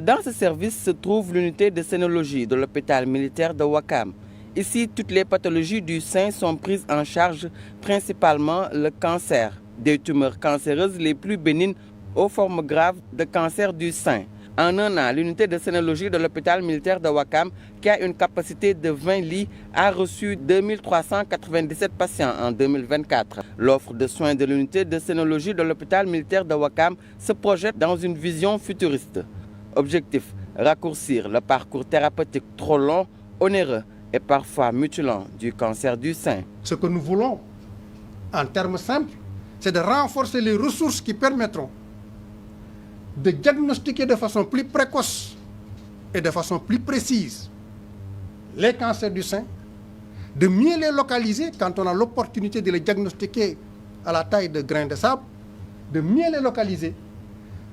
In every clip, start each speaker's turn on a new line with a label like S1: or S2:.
S1: Dans ce service se trouve l'unité de sénologie de l'hôpital militaire de Ouakam. Ici, toutes les pathologies du sein sont prises en charge, principalement le cancer, des tumeurs cancéreuses les plus bénignes aux formes graves de cancer du sein. En un an, l'unité de sénologie de l'hôpital militaire de Ouakam, qui a une capacité de 20 lits, a reçu 2397 patients en 2024. L'offre de soins de l'unité de sénologie de l'hôpital militaire de Ouakam se projette dans une vision futuriste. Objectif, raccourcir le parcours thérapeutique trop long, onéreux et parfois mutilant du cancer du sein.
S2: Ce que nous voulons, en termes simples, c'est de renforcer les ressources qui permettront de diagnostiquer de façon plus précoce et de façon plus précise les cancers du sein, de mieux les localiser quand on a l'opportunité de les diagnostiquer à la taille de grains de sable, de mieux les localiser,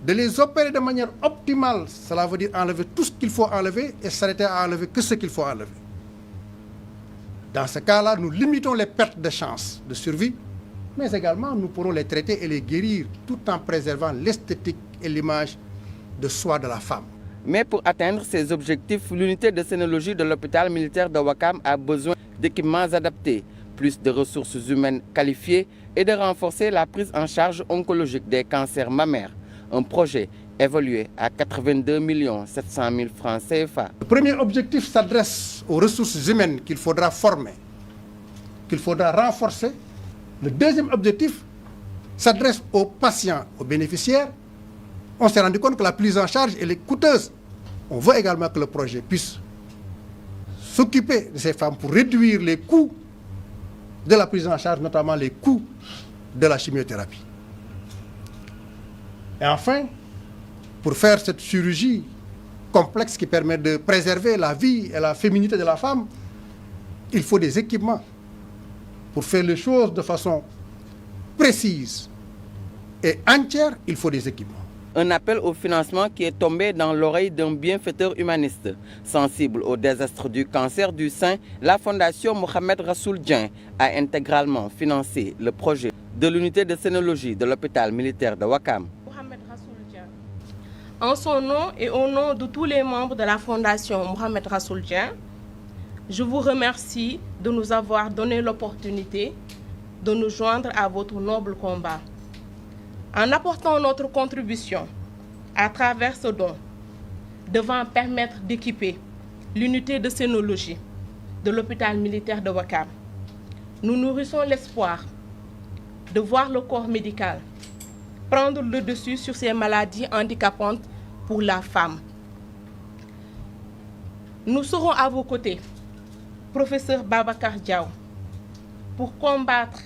S2: de les opérer de manière optimale, cela veut dire enlever tout ce qu'il faut enlever et s'arrêter à enlever que ce qu'il faut enlever. Dans ce cas-là, nous limitons les pertes de chances de survie, mais également nous pourrons les traiter et les guérir tout en préservant l'esthétique et l'image de soi de la femme.
S1: Mais pour atteindre ces objectifs, l'unité de sénologie de l'hôpital militaire de Ouakam a besoin d'équipements adaptés, plus de ressources humaines qualifiées et de renforcer la prise en charge oncologique des cancers mammaires. Un projet évalué à 82 700 000 francs CFA.
S2: Le premier objectif s'adresse aux ressources humaines qu'il faudra former, qu'il faudra renforcer. Le deuxième objectif s'adresse aux patients, aux bénéficiaires. On s'est rendu compte que la prise en charge elle est coûteuse. On veut également que le projet puisse s'occuper de ces femmes pour réduire les coûts de la prise en charge, notamment les coûts de la chimiothérapie. Et enfin, pour faire cette chirurgie complexe qui permet de préserver la vie et la féminité de la femme, il faut des équipements. Pour faire les choses de façon précise et entière, il faut des équipements.
S1: Un appel au financement qui est tombé dans l'oreille d'un bienfaiteur humaniste. Sensible au désastre du cancer du sein, la fondation Mohamed Rassoul Dien a intégralement financé le projet de l'unité de sénologie de l'hôpital militaire de Ouakam.
S3: Mohamed Rassoul Dien. En son nom et au nom de tous les membres de la fondation Mohamed Rassoul Dien, je vous remercie de nous avoir donné l'opportunité de nous joindre à votre noble combat. En apportant notre contribution à travers ce don, devant permettre d'équiper l'unité de sénologie de l'hôpital militaire de Ouakam, nous nourrissons l'espoir de voir le corps médical prendre le dessus sur ces maladies handicapantes pour la femme. Nous serons à vos côtés, professeur Babacar Diaw, pour combattre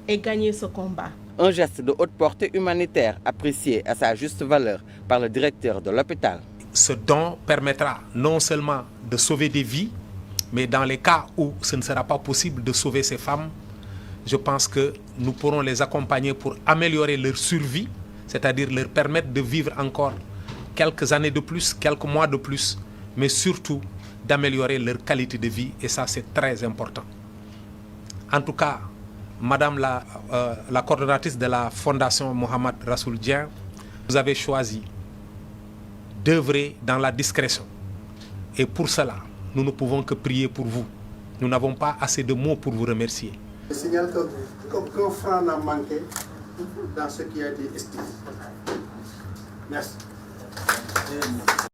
S3: et gagner ce combat.
S1: Un geste de haute portée humanitaire apprécié à sa juste valeur par le directeur de l'hôpital.
S4: Ce don permettra non seulement de sauver des vies, mais dans les cas où ce ne sera pas possible de sauver ces femmes, je pense que nous pourrons les accompagner pour améliorer leur survie, c'est-à-dire leur permettre de vivre encore quelques années de plus, quelques mois de plus, mais surtout d'améliorer leur qualité de vie, et ça c'est très important. En tout cas, Madame la coordonnatrice de la fondation Mohamed Rassoul Dien, vous avez choisi d'œuvrer dans la discrétion. Et pour cela, nous ne pouvons que prier pour vous. Nous n'avons pas assez de mots pour vous remercier.
S2: Je signale qu'aucun franc n'a manqué dans ce qui a été estimé. Merci.